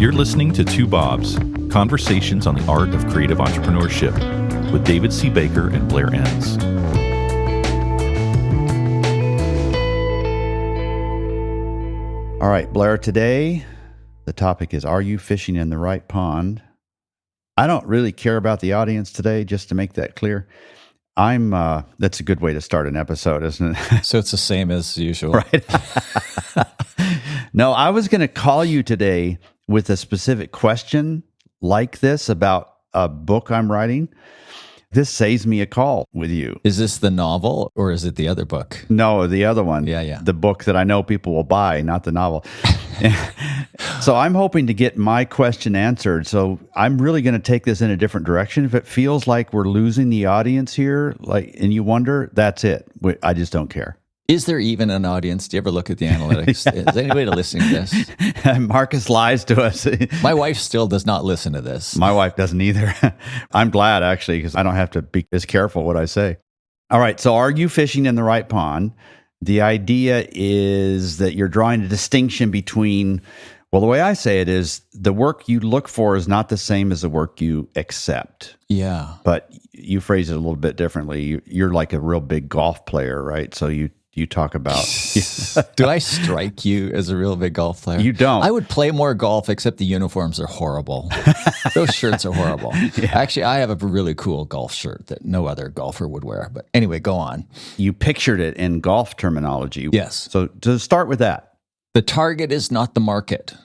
You're listening to Two Bobs, Conversations on the Art of Creative Entrepreneurship with David C. Baker and Blair Enns. All right, Blair, today the topic is, are you fishing in the right pond? I don't really care about the audience today, just to make that clear. That's a good way to start an episode, isn't it? So it's the same as usual. Right. No, I was going to call you today with a specific question like this about a book I'm writing. This saves me a call with you. Is this the novel or is it the other book? No, the other one. Yeah. The book that I know people will buy, not the novel. So I'm hoping to get my question answered. So I'm really going to take this in a different direction. If it feels like we're losing the audience here, and you wonder, that's it. I just don't care. Is there even an audience? Do you ever look at the analytics? Is anybody listening to this? Marcus lies to us. My wife still does not listen to this. My wife doesn't either. I'm glad, actually, because I don't have to be as careful what I say. All right. So are you fishing in the right pond? The idea is that you're drawing a distinction between, well, the way I say it is the work you look for is not the same as the work you accept. Yeah. But you phrase it a little bit differently. You're like a real big golf player, right? So you talk about... Do I strike you as a real big golf player? You don't. I would play more golf, except the uniforms are horrible. Those shirts are horrible. Yeah. Actually, I have a really cool golf shirt that no other golfer would wear. But anyway, go on. You pictured it in golf terminology. Yes. So to start with that. The target is not the market.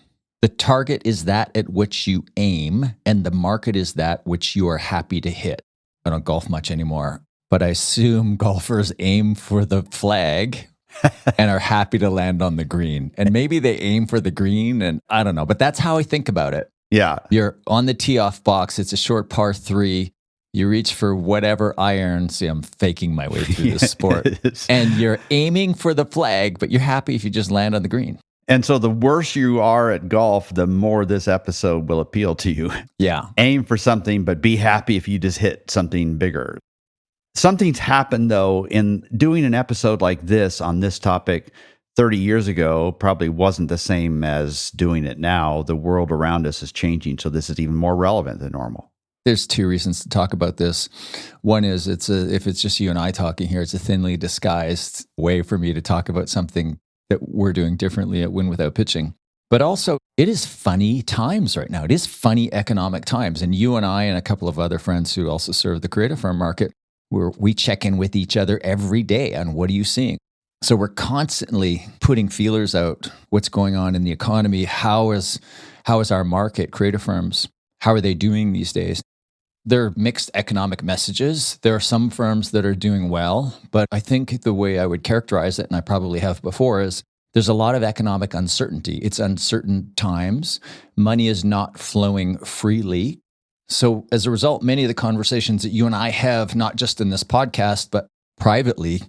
The target is that at which you aim, and the market is that which you are happy to hit. I don't golf much anymore, but I assume golfers aim for the flag and are happy to land on the green. And maybe they aim for the green, and I don't know, but that's how I think about it. Yeah. You're on the tee-off box. It's a short par 3. You reach for whatever iron. See, I'm faking my way through this sport. And you're aiming for the flag, but you're happy if you just land on the green. And so the worse you are at golf, the more this episode will appeal to you. Yeah. Aim for something, but be happy if you just hit something bigger. Something's happened, though, in doing an episode like this on this topic 30 years ago probably wasn't the same as doing it now. The world around us is changing, so this is even more relevant than normal. There's 2 reasons to talk about this. One is if it's just you and I talking here, it's a thinly disguised way for me to talk about something that we're doing differently at Win Without Pitching. But also, it is funny times right now. It is funny economic times. And you and I and a couple of other friends who also serve the creative firm market, we check in with each other every day on what are you seeing. So we're constantly putting feelers out. What's going on in the economy? How is our market, creative firms, how are they doing these days? There are mixed economic messages. There are some firms that are doing well, but I think the way I would characterize it, and I probably have before, is there's a lot of economic uncertainty. It's uncertain times. Money is not flowing freely. So as a result, many of the conversations that you and I have, not just in this podcast, but privately,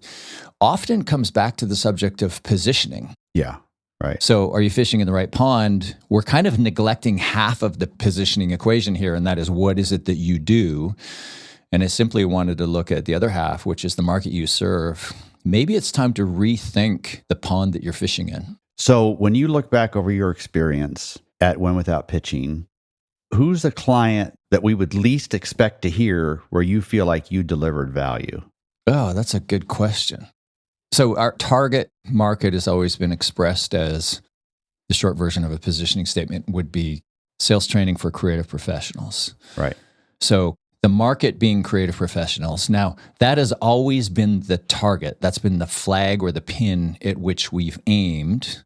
often comes back to the subject of positioning. Yeah. Right. So are you fishing in the right pond? We're kind of neglecting half of the positioning equation here, and that is what is it that you do? And I simply wanted to look at the other half, which is the market you serve. Maybe it's time to rethink the pond that you're fishing in. So when you look back over your experience at Win Without Pitching, who's the client that we would least expect to hear where you feel like you delivered value? Oh, that's a good question. So our target market has always been expressed as, the short version of a positioning statement would be sales training for creative professionals. Right. So the market being creative professionals. Now, that has always been the target. That's been the flag or the pin at which we've aimed.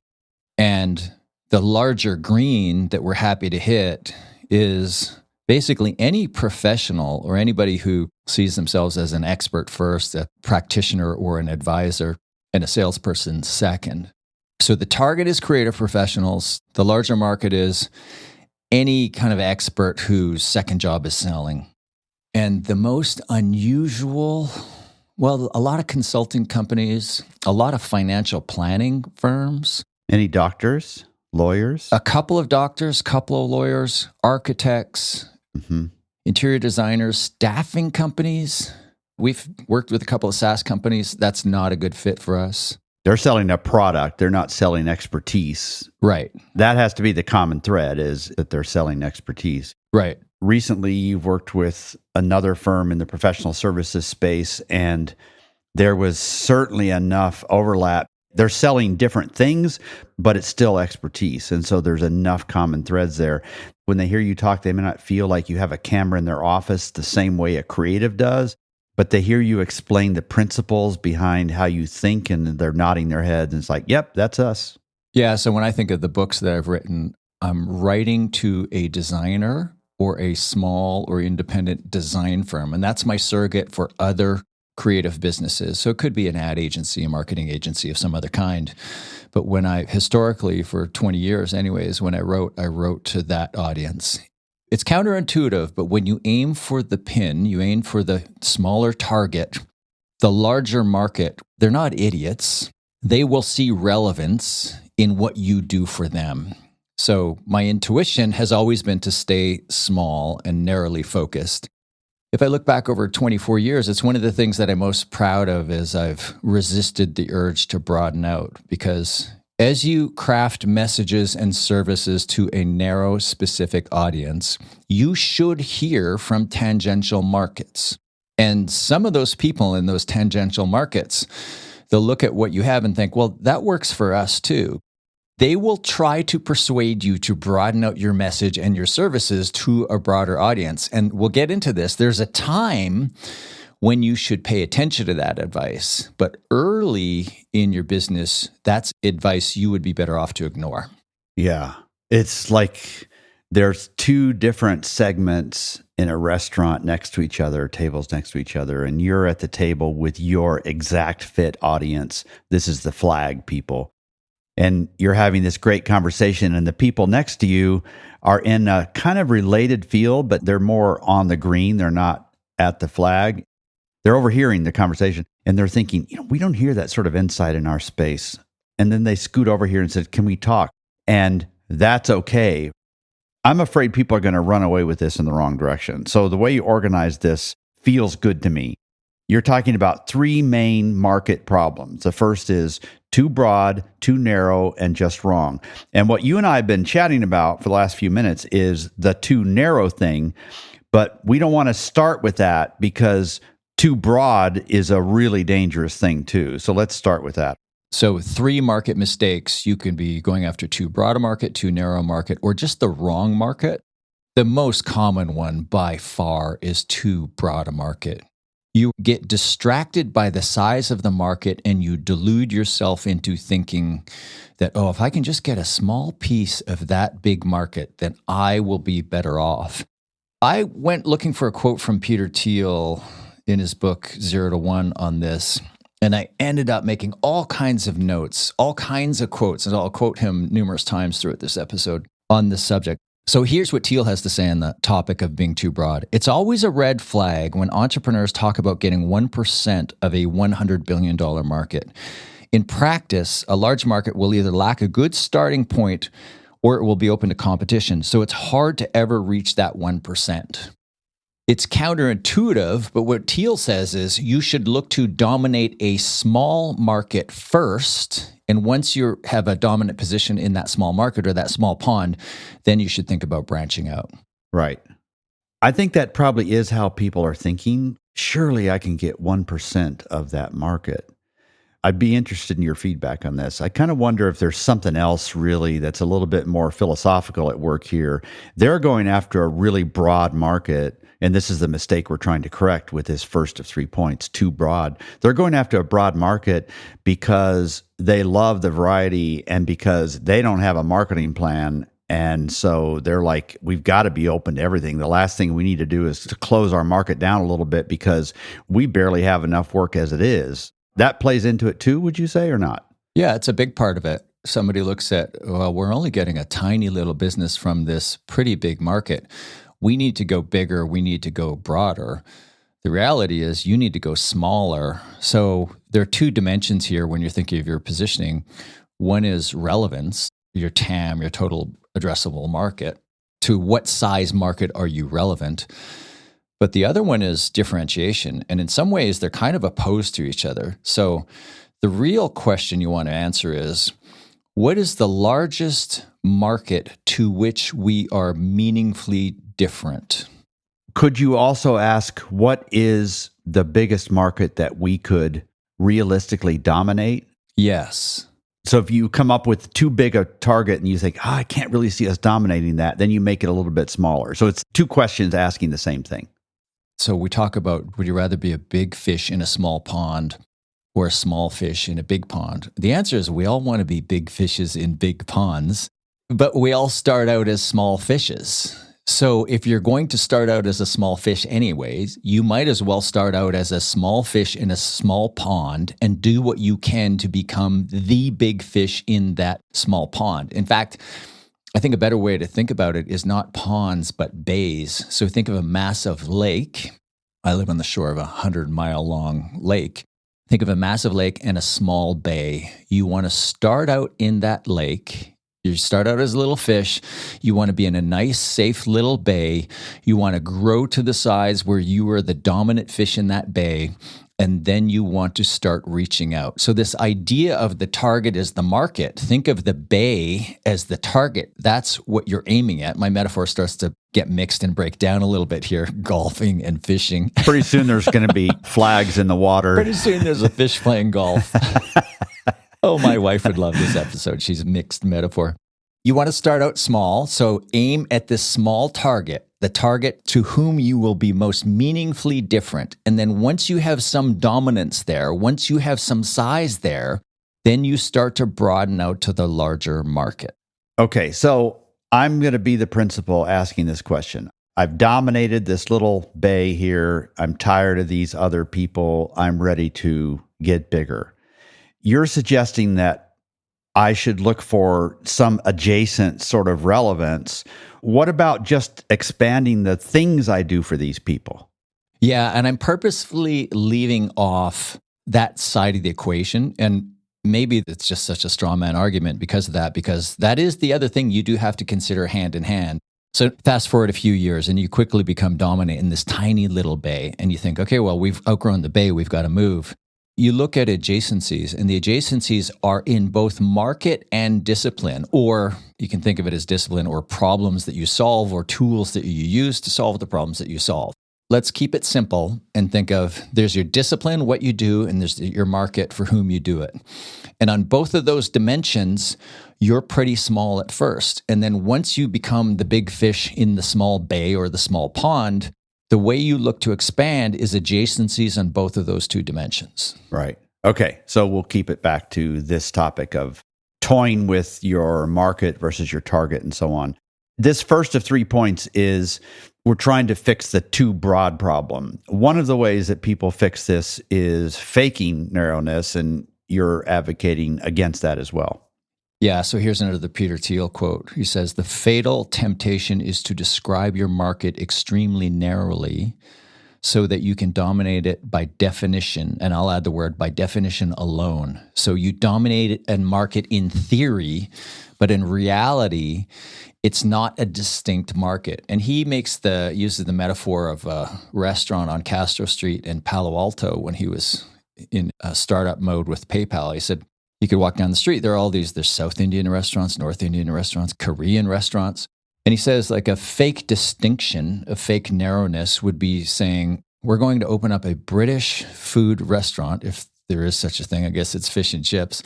And the larger green that we're happy to hit is basically any professional or anybody who sees themselves as an expert first, a practitioner or an advisor, and a salesperson second. So the target is creative professionals. The larger market is any kind of expert whose second job is selling. And the most unusual, well, a lot of consulting companies, a lot of financial planning firms. Any doctors, lawyers? A couple of doctors, couple of lawyers, architects, interior designers, staffing companies. We've worked with a couple of SaaS companies. That's not a good fit for us. They're selling a product. They're not selling expertise. Right. That has to be the common thread, is that they're selling expertise. Right. Recently, you've worked with another firm in the professional services space, and there was certainly enough overlap. They're selling different things, but it's still expertise. And so there's enough common threads there. When they hear you talk, they may not feel like you have a camera in their office the same way a creative does, but they hear you explain the principles behind how you think, and they're nodding their heads. And it's like, yep, that's us. Yeah. So when I think of the books that I've written, I'm writing to a designer or a small or independent design firm. And that's my surrogate for other creative businesses. So it could be an ad agency, a marketing agency of some other kind. But when I, historically, for 20 years anyways, when I wrote to that audience. It's counterintuitive, but when you aim for the pin, you aim for the smaller target, the larger market, they're not idiots. They will see relevance in what you do for them. So my intuition has always been to stay small and narrowly focused. If I look back over 24 years, it's one of the things that I'm most proud of is I've resisted the urge to broaden out, because as you craft messages and services to a narrow, specific audience, you should hear from tangential markets. And some of those people in those tangential markets, they'll look at what you have and think, well, that works for us too. They will try to persuade you to broaden out your message and your services to a broader audience. And we'll get into this. There's a time when you should pay attention to that advice. But early in your business, that's advice you would be better off to ignore. Yeah. It's like there's two different segments in a restaurant next to each other, tables next to each other, and you're at the table with your exact fit audience. This is the flag people. And you're having this great conversation, and the people next to you are in a kind of related field, but they're more on the green. They're not at the flag. They're overhearing the conversation, and they're thinking, we don't hear that sort of insight in our space. And then they scoot over here and said, can we talk? And that's okay. I'm afraid people are going to run away with this in the wrong direction. So the way you organize this feels good to me. You're talking about three main market problems. The first is too broad, too narrow, and just wrong. And what you and I have been chatting about for the last few minutes is the too narrow thing, but we don't want to start with that because too broad is a really dangerous thing too. So let's start with that. So 3 market mistakes. You can be going after too broad a market, too narrow a market, or just the wrong market. The most common one by far is too broad a market. You get distracted by the size of the market and you delude yourself into thinking that, if I can just get a small piece of that big market, then I will be better off. I went looking for a quote from Peter Thiel in his book 0 to 1 on this, and I ended up making all kinds of notes, all kinds of quotes, and I'll quote him numerous times throughout this episode on this subject. So here's what Thiel has to say on the topic of being too broad. It's always a red flag when entrepreneurs talk about getting 1% of a $100 billion market. In practice, a large market will either lack a good starting point or it will be open to competition. So it's hard to ever reach that 1%. It's counterintuitive, but what Thiel says is you should look to dominate a small market first. And once you have a dominant position in that small market or that small pond, then you should think about branching out. Right. I think that probably is how people are thinking. Surely I can get 1% of that market. I'd be interested in your feedback on this. I kind of wonder if there's something else really that's a little bit more philosophical at work here. They're going after a really broad market, and this is the mistake we're trying to correct with this first of 3 points, too broad. They're going after a broad market because they love the variety and because they don't have a marketing plan. And so they're like, we've got to be open to everything. The last thing we need to do is to close our market down a little bit because we barely have enough work as it is. That plays into it too, would you say, or not? Yeah, it's a big part of it. Somebody looks at, well, we're only getting a tiny little business from this pretty big market. We need to go bigger. We need to go broader. The reality is you need to go smaller. So there are 2 dimensions here when you're thinking of your positioning. One is relevance, your TAM, your total addressable market. To what size market are you relevant? But the other one is differentiation. And in some ways, they're kind of opposed to each other. So The real question you want to answer is, what is the largest market to which we are meaningfully different? Could you also ask, what is the biggest market that we could realistically dominate? Yes. So if you come up with too big a target and you think, I can't really see us dominating that, then you make it a little bit smaller. So it's two questions asking the same thing. So we talk about, would you rather be a big fish in a small pond or a small fish in a big pond? The answer is we all want to be big fishes in big ponds, but we all start out as small fishes. So if you're going to start out as a small fish anyways, you might as well start out as a small fish in a small pond and do what you can to become the big fish in that small pond. In fact, I think a better way to think about it is not ponds, but bays. So think of a massive lake. I live on the shore of a 100-mile-long lake. Think of a massive lake and a small bay. You want to start out in that lake. You start out as a little fish. You want to be in a nice, safe little bay. You want to grow to the size where you are the dominant fish in that bay. And then you want to start reaching out. So this idea of the target as the market, think of the bay as the target. That's what you're aiming at. My metaphor starts to get mixed and break down a little bit here, golfing and fishing. Pretty soon there's going to be flags in the water. Pretty soon there's a fish playing golf. Oh, my wife would love this episode. She's a mixed metaphor. You want to start out small, so aim at this small target, the target to whom you will be most meaningfully different. And then once you have some dominance there, once you have some size there, then you start to broaden out to the larger market. Okay, so I'm going to be the principal asking this question. I've dominated this little bay here. I'm tired of these other people. I'm ready to get bigger. You're suggesting that I should look for some adjacent sort of relevance. What about just expanding the things I do for these people? Yeah, and I'm purposefully leaving off that side of the equation. And maybe it's just such a straw man argument because of that, because that is the other thing you do have to consider hand in hand. So fast forward a few years and you quickly become dominant in this tiny little bay. And you think, okay, well, we've outgrown the bay. We've got to move. You look at adjacencies, and the adjacencies are in both market and discipline, or you can think of it as discipline or problems that you solve or tools that you use to solve the problems that you solve. Let's keep it simple and think of there's your discipline, what you do, and there's your market for whom you do it. And on both of those dimensions, you're pretty small at first. And then once you become the big fish in the small bay or the small pond, the way you look to expand is adjacencies on both of those two dimensions. Right. Okay. So we'll keep it back to this topic of toying with your market versus your target and so on. This first of 3 points is we're trying to fix the too broad problem. One of the ways that people fix this is faking narrowness, and you're advocating against that as well. Yeah, so here's another Peter Thiel quote. He says, "The fatal temptation is to describe your market extremely narrowly so that you can dominate it by definition." And I'll add the word by definition alone. So you dominate it and market in theory, but in reality, it's not a distinct market. And he uses the metaphor of a restaurant on Castro Street in Palo Alto when he was in a startup mode with PayPal. He said, you could walk down the street. There are all there's South Indian restaurants, North Indian restaurants, Korean restaurants. And he says like a fake distinction, a fake narrowness would be saying, we're going to open up a British food restaurant, if there is such a thing. I guess it's fish and chips.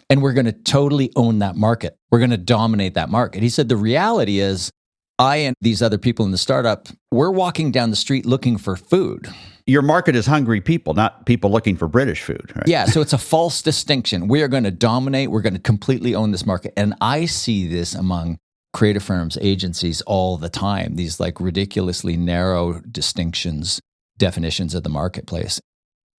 And we're going to totally own that market. We're going to dominate that market. He said the reality is I and these other people in the startup, we're walking down the street looking for food. Your market is hungry people, not people looking for British food. Right? Yeah, so it's a false distinction. We are going to dominate. We're going to completely own this market. And I see this among creative firms, agencies all the time, these like ridiculously narrow distinctions, definitions of the marketplace.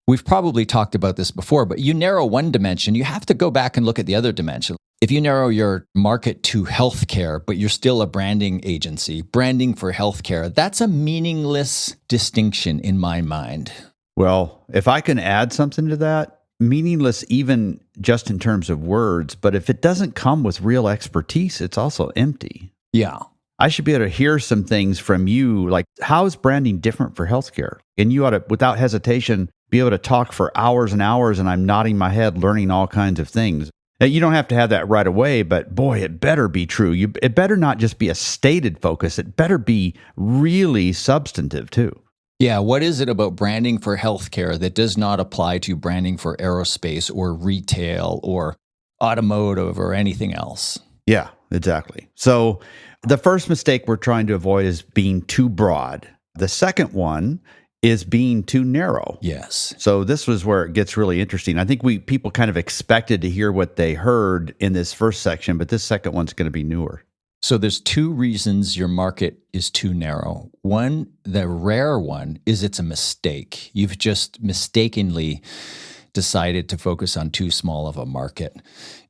We've probably talked about this before, but you narrow one dimension, you have to go back and look at the other dimension. If you narrow your market to healthcare, but you're still a branding agency, branding for healthcare, that's a meaningless distinction in my mind. Well, if I can add something to that, meaningless even just in terms of words, but if it doesn't come with real expertise, it's also empty. Yeah. I should be able to hear some things from you, like how is branding different for healthcare? And you ought to, without hesitation, be able to talk for hours and hours, and I'm nodding my head, learning all kinds of things. Now, you don't have to have that right away, but boy, it better be true. It better not just be a stated focus. It better be really substantive too. Yeah, what is it about branding for healthcare that does not apply to branding for aerospace or retail or automotive or anything else? Yeah, exactly. So the first mistake we're trying to avoid is being too broad. The second one is being too narrow. Yes. So this was where it gets really interesting. I think people kind of expected to hear what they heard in this first section, but this second one's going to be newer. So there's two reasons your market is too narrow. One, the rare one, is it's a mistake. You've just mistakenly decided to focus on too small of a market.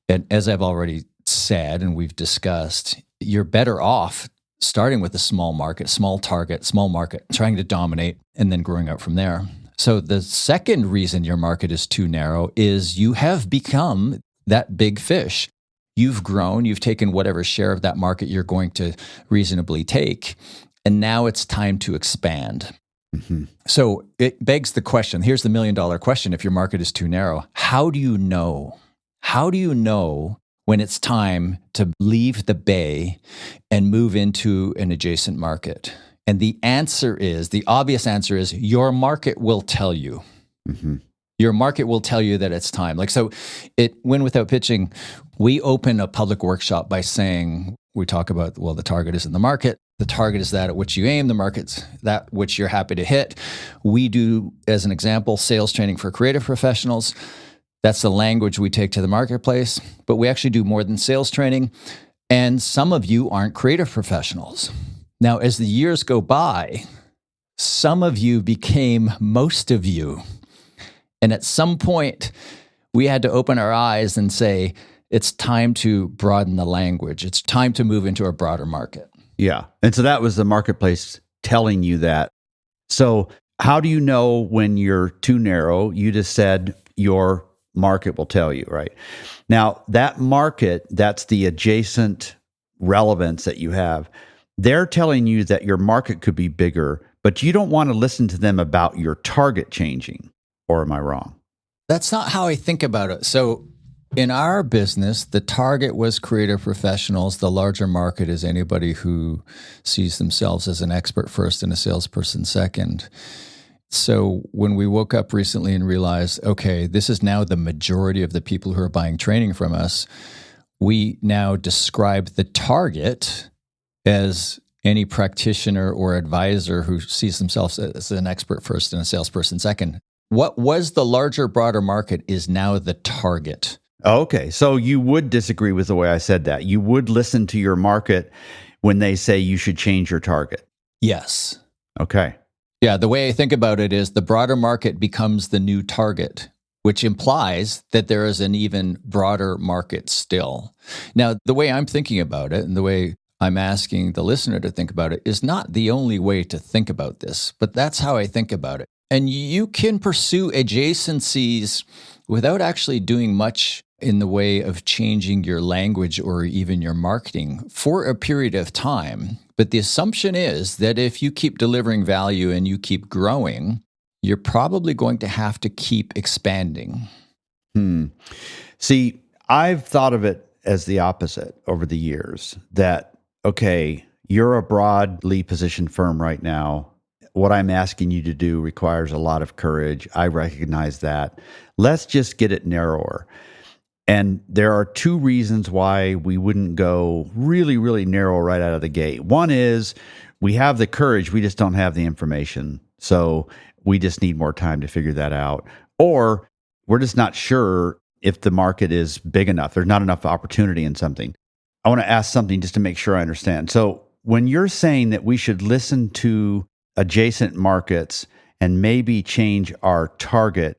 And as I've already said, and we've discussed, you're better off starting with a small market, small target, small market, trying to dominate, and then growing out from there. So the second reason your market is too narrow is you have become that big fish. You've grown, you've taken whatever share of that market you're going to reasonably take, and now it's time to expand. Mm-hmm. So it begs the question, here's the $1 million question if your market is too narrow. How do you know? How do you know when it's time to leave the bay and move into an adjacent market? And the obvious answer is your market will tell you. Mm-hmm. Your market will tell you that it's time. Like, so Win Without Pitching, we open a public workshop by saying, we talk about, well, the target isn't the market. The target is that at which you aim. The market's that which you're happy to hit. We do, as an example, sales training for creative professionals. That's the language we take to the marketplace, but we actually do more than sales training. And some of you aren't creative professionals. Now, as the years go by, some of you became most of you. And at some point, we had to open our eyes and say, it's time to broaden the language. It's time to move into a broader market. Yeah. And so that was the marketplace telling you that. So how do you know when you're too narrow? You just said your market will tell you, right? Now, that market, that's the adjacent relevance that you have. They're telling you that your market could be bigger, but you don't want to listen to them about your target changing. Or am I wrong? That's not how I think about it. So in our business, the target was creative professionals. The larger market is anybody who sees themselves as an expert first and a salesperson second. So when we woke up recently and realized, okay, this is now the majority of the people who are buying training from us, we now describe the target as any practitioner or advisor who sees themselves as an expert first and a salesperson second. What was the larger, broader market is now the target. Okay. So you would disagree with the way I said that. You would listen to your market when they say you should change your target. Yes. Okay. Yeah. The way I think about it is the broader market becomes the new target, which implies that there is an even broader market still. Now, the way I'm thinking about it and the way I'm asking the listener to think about it is not the only way to think about this, but that's how I think about it. And you can pursue adjacencies without actually doing much in the way of changing your language or even your marketing for a period of time. But the assumption is that if you keep delivering value and you keep growing, you're probably going to have to keep expanding. See, I've thought of it as the opposite over the years that, okay, you're a broadly positioned firm right now. What I'm asking you to do requires a lot of courage. I recognize that. Let's just get it narrower. And there are two reasons why we wouldn't go really, really narrow right out of the gate. One is we have the courage, we just don't have the information. So we just need more time to figure that out. Or we're just not sure if the market is big enough. There's not enough opportunity in something. I want to ask something just to make sure I understand. So when you're saying that we should listen to adjacent markets and maybe change our target,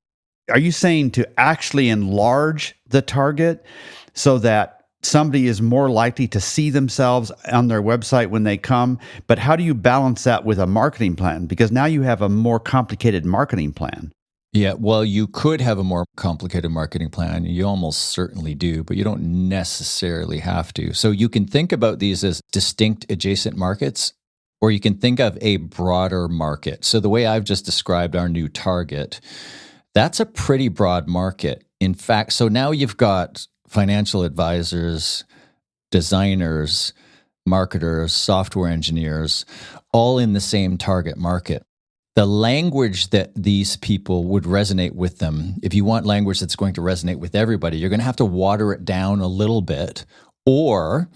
are you saying to actually enlarge the target so that somebody is more likely to see themselves on their website when they come? But how do you balance that with a marketing plan? Because now you have a more complicated marketing plan. Yeah, well, you could have a more complicated marketing plan. You almost certainly do, but you don't necessarily have to. So you can think about these as distinct adjacent markets, or you can think of a broader market. So the way I've just described our new target, that's a pretty broad market. In fact, so now you've got financial advisors, designers, marketers, software engineers, all in the same target market. The language that these people would resonate with them, if you want language that's going to resonate with everybody, you're going to have to water it down a little bit. Or,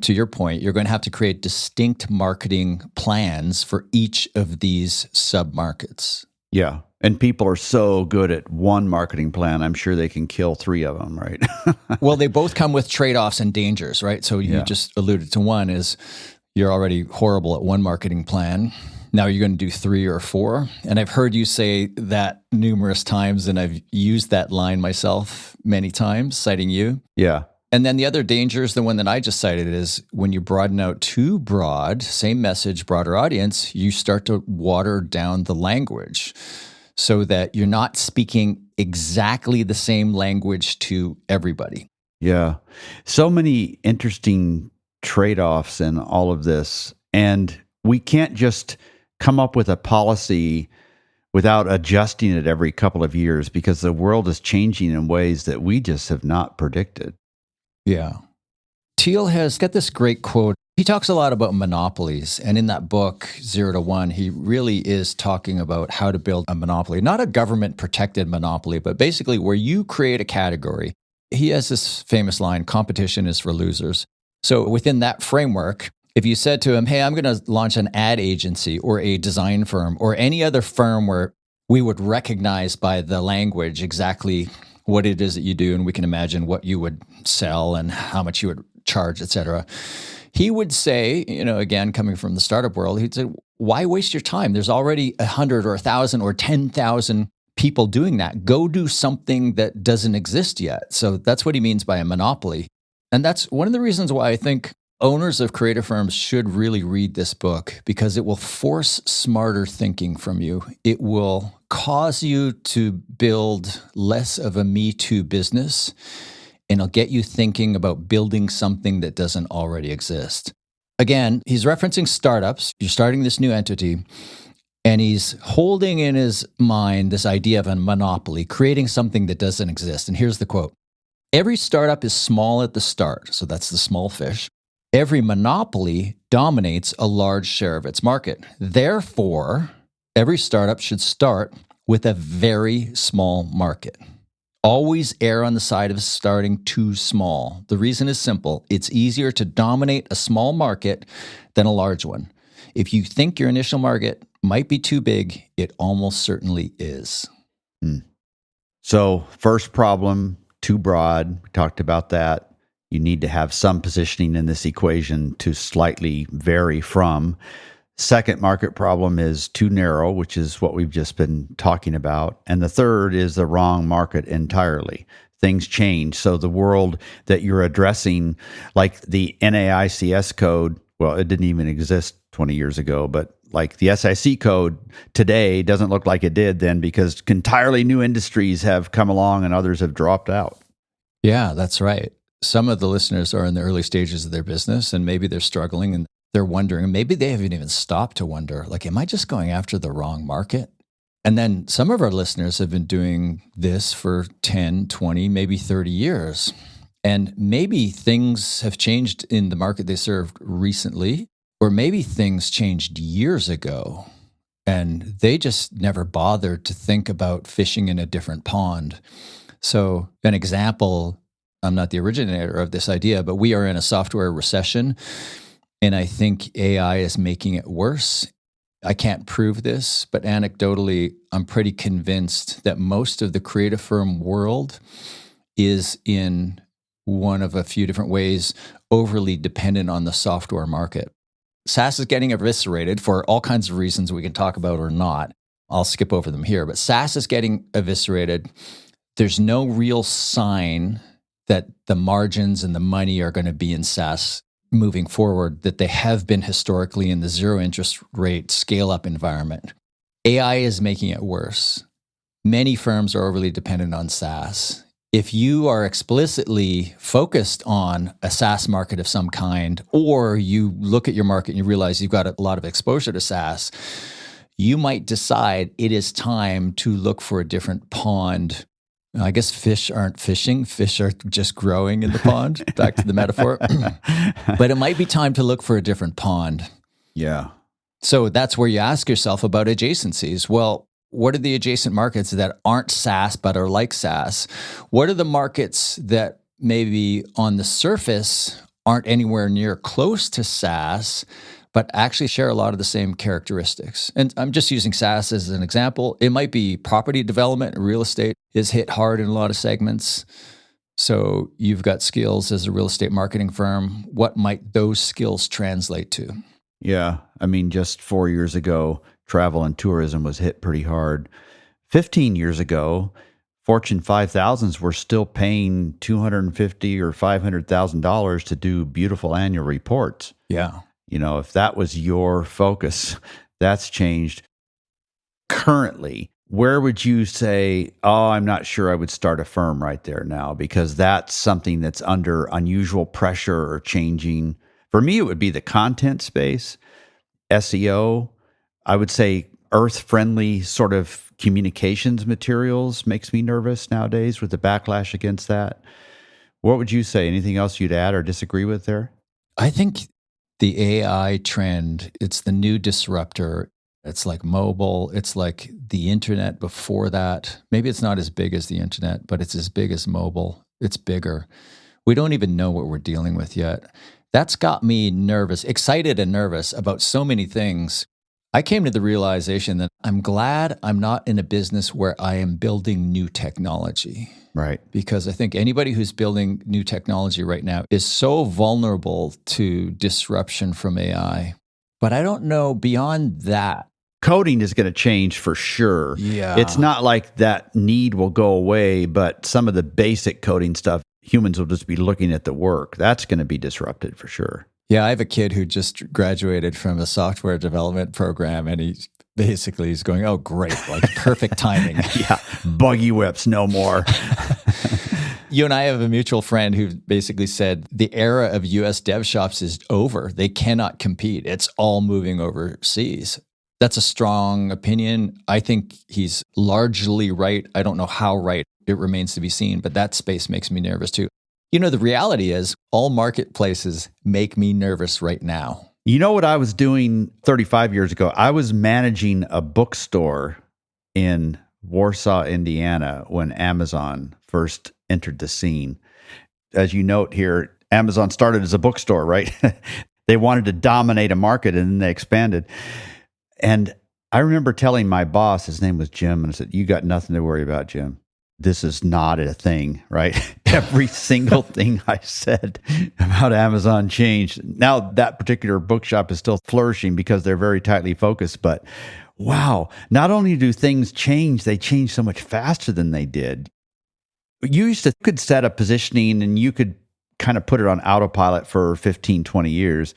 to your point, you're going to have to create distinct marketing plans for each of these sub-markets. Yeah. And people are so good at one marketing plan, I'm sure they can kill three of them, right? Well, they both come with trade-offs and dangers, right? So you just alluded to one is you're already horrible at one marketing plan. Now you're going to do 3 or 4. And I've heard you say that numerous times, and I've used that line myself many times, citing you. Yeah. And then the other danger is the one that I just cited is when you broaden out too broad, same message, broader audience, you start to water down the language so that you're not speaking exactly the same language to everybody. Yeah. So many interesting trade-offs in all of this. And we can't just come up with a policy without adjusting it every couple of years because the world is changing in ways that we just have not predicted. Yeah. Thiel has got this great quote. He talks a lot about monopolies. And in that book, 0 to 1, he really is talking about how to build a monopoly, not a government protected monopoly, but basically where you create a category. He has this famous line, competition is for losers. So within that framework, if you said to him, hey, I'm going to launch an ad agency or a design firm or any other firm where we would recognize by the language exactly what it is that you do, and we can imagine what you would sell and how much you would charge, et cetera. He would say, again, coming from the startup world, he'd say, why waste your time? There's already 100 or 1,000 or 10,000 people doing that. Go do something that doesn't exist yet. So that's what he means by a monopoly. And that's one of the reasons why I think owners of creative firms should really read this book, because it will force smarter thinking from you. It will cause you to build less of a Me Too business, and it'll get you thinking about building something that doesn't already exist. Again, he's referencing startups. You're starting this new entity, and he's holding in his mind this idea of a monopoly, creating something that doesn't exist. And here's the quote. Every startup is small at the start, so that's the small fish. Every monopoly dominates a large share of its market. Therefore, every startup should start with a very small market. Always err on the side of starting too small. The reason is simple. It's easier to dominate a small market than a large one. If you think your initial market might be too big, it almost certainly is. So, first problem, too broad. We talked about that. You need to have some positioning in this equation to slightly vary from. Second market problem is too narrow, which is what we've just been talking about. And the third is the wrong market entirely. Things change. So the world that you're addressing, like the NAICS code, well, it didn't even exist 20 years ago, but like the SIC code today doesn't look like it did then because entirely new industries have come along and others have dropped out. Yeah, that's right. Some of the listeners are in the early stages of their business and maybe they're struggling and they're wondering, and maybe they haven't even stopped to wonder, like, am I just going after the wrong market? And then some of our listeners have been doing this for 10, 20, maybe 30 years. And maybe things have changed in the market they served recently, or maybe things changed years ago and they just never bothered to think about fishing in a different pond. So an example, I'm not the originator of this idea, but we are in a software recession. And I think AI is making it worse. I can't prove this, but anecdotally, I'm pretty convinced that most of the creative firm world is in one of a few different ways overly dependent on the software market. SaaS is getting eviscerated for all kinds of reasons we can talk about or not. I'll skip over them here, but SaaS is getting eviscerated. There's no real sign that the margins and the money are going to be in SaaS moving forward that they have been historically in the zero interest rate scale-up environment. AI is making it worse. many firms are overly dependent on SaaS. If you are explicitly focused on a SaaS market of some kind, or you look at your market and you realize you've got a lot of exposure to SaaS, you might decide it is time to look for a different pond. I guess fish aren't fishing. Fish are just growing in the pond, back to the metaphor. But it might be time to look for a different pond. Yeah. So that's where you ask yourself about adjacencies. Well, what are the adjacent markets that aren't SaaS but are like SaaS? What are the markets that maybe on the surface aren't anywhere near close to SaaS, but actually share a lot of the same characteristics? And I'm just using SaaS as an example. It might be property development. Real estate is hit hard in a lot of segments. So you've got skills as a real estate marketing firm. What might those skills translate to? Yeah. I mean, just 4 years ago, travel and tourism was hit pretty hard. 15 years ago, Fortune 5000s were still paying $250,000 or $500,000 to do beautiful annual reports. Yeah. You know, if that was your focus, that's changed. Currently, where would you say, oh, I'm not sure I would start a firm right there now, because that's something that's under unusual pressure or changing? For me, it would be the content space, SEO. I would say earth-friendly sort of communications materials makes me nervous nowadays with the backlash against that. What would you say? Anything else you'd add or disagree with there? I think the AI trend, it's the new disruptor. It's like mobile. It's like the internet before that. Maybe it's not as big as the internet, but it's as big as mobile. It's bigger. We don't even know what we're dealing with yet. That's got me nervous, excited and nervous about so many things. I came to the realization that I'm glad I'm not in a business where I am building new technology. Right. Because I think anybody who's building new technology right now is so vulnerable to disruption from AI. But I don't know beyond that. Coding is going to change for sure. Yeah. It's not like that need will go away, but some of the basic coding stuff, humans will just be looking at the work. That's going to be disrupted for sure. Yeah, I have a kid who just graduated from a software development program, and he's going, oh, great, like perfect timing. Yeah, buggy whips, no more. You and I have a mutual friend who basically said the era of US dev shops is over. They cannot compete. It's all moving overseas. That's a strong opinion. I think he's largely right. I don't know how right. It remains to be seen, but that space makes me nervous too. You know, the reality is all marketplaces make me nervous right now. You know what I was doing 35 years ago? I was managing a bookstore in Warsaw, Indiana, when Amazon first entered the scene. As you note here, Amazon started as a bookstore, right? They wanted to dominate a market, and then they expanded. And I remember telling my boss, his name was Jim, and I said, you got nothing to worry about, Jim. This is not a thing, right? Every single thing I said about Amazon changed. Now that particular bookshop is still flourishing because they're very tightly focused, but wow, not only do things change, they change so much faster than they did. You could set up positioning and you could kind of put it on autopilot for 15, 20 years.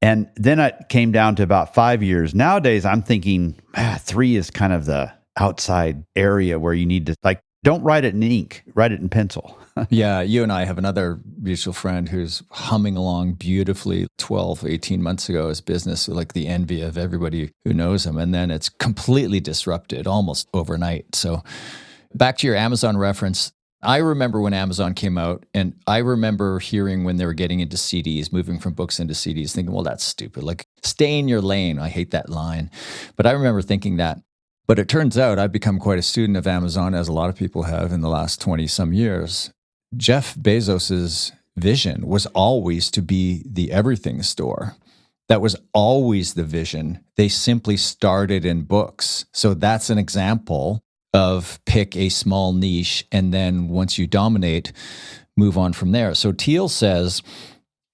And then it came down to about 5 years. Nowadays, I'm thinking 3 is kind of the outside area where you need to, like, don't write it in ink, write it in pencil. Yeah, you and I have another mutual friend who's humming along beautifully 12, 18 months ago. His business, like the envy of everybody who knows him. And then it's completely disrupted almost overnight. So back to your Amazon reference, I remember when Amazon came out, and I remember hearing when they were getting into CDs, moving from books into CDs, thinking, well, that's stupid. Like, stay in your lane. I hate that line. But I remember thinking that. But it turns out I've become quite a student of Amazon, as a lot of people have in the last 20-some years. Jeff Bezos's vision was always to be the everything store. That was always the vision. They simply started in books. So that's an example of pick a small niche, and then once you dominate, move on from there. So Thiel says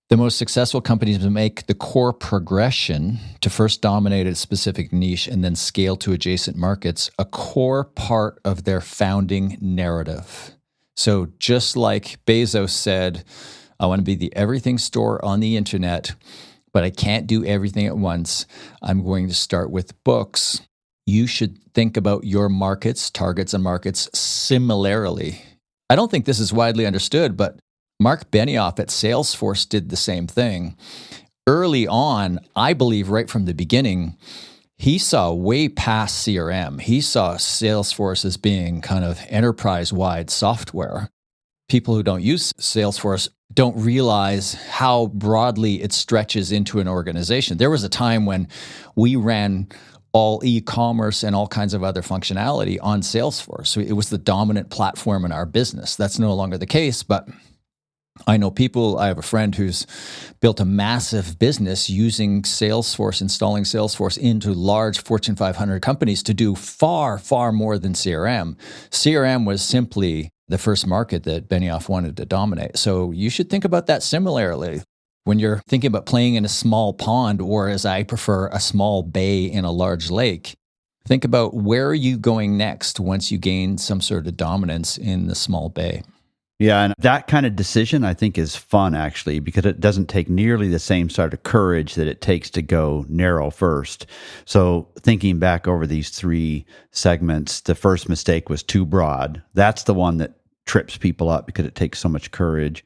the most successful companies make the core progression to first dominate a specific niche and then scale to adjacent markets a core part of their founding narrative. So just like Bezos said, I want to be the everything store on the internet, but I can't do everything at once. I'm going to start with books. you should think about your markets, targets, and markets similarly. I don't think this is widely understood, but Mark Benioff at Salesforce did the same thing. Early on, I believe right from the beginning, he saw way past CRM. He saw Salesforce as being kind of enterprise-wide software. People who don't use Salesforce don't realize how broadly it stretches into an organization. There was a time when we ran all e-commerce and all kinds of other functionality on Salesforce. So it was the dominant platform in our business. That's no longer the case, but I know people, I have a friend who's built a massive business using Salesforce, installing Salesforce into large Fortune 500 companies to do far, far more than CRM. CRM was simply the first market that Benioff wanted to dominate. So you should think about that similarly. When you're thinking about playing in a small pond, or as I prefer, a small bay in a large lake, think about where are you going next once you gain some sort of dominance in the small bay. Yeah, and that kind of decision I think is fun actually, because it doesn't take nearly the same sort of courage that it takes to go narrow first. So thinking back over these 3 segments, the first mistake was too broad. That's the one that trips people up because it takes so much courage.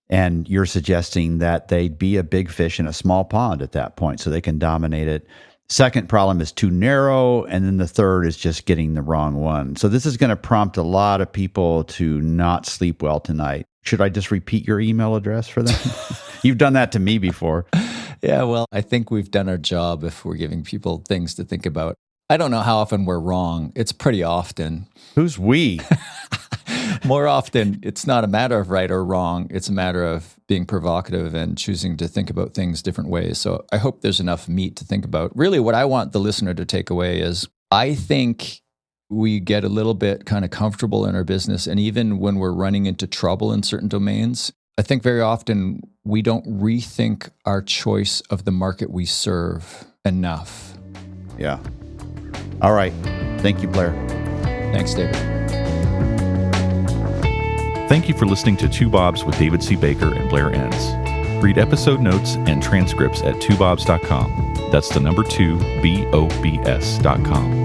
And you're suggesting that they'd be a big fish in a small pond at that point so they can dominate it. Second problem is too narrow. And then the third is just getting the wrong one. So this is going to prompt a lot of people to not sleep well tonight. Should I just repeat your email address for them? You've done that to me before. Yeah, well, I think we've done our job if we're giving people things to think about. I don't know how often we're wrong. It's pretty often. Who's we? More often, it's not a matter of right or wrong. It's a matter of being provocative and choosing to think about things different ways. So I hope there's enough meat to think about. Really, what I want the listener to take away is I think we get a little bit kind of comfortable in our business. And even when we're running into trouble in certain domains, I think very often we don't rethink our choice of the market we serve enough. Yeah. All right. Thank you, Blair. Thanks, David. Thank you for listening to Two Bobs with David C. Baker and Blair Enns. Read episode notes and transcripts at twobobs.com. That's the number 2, BOBS.com.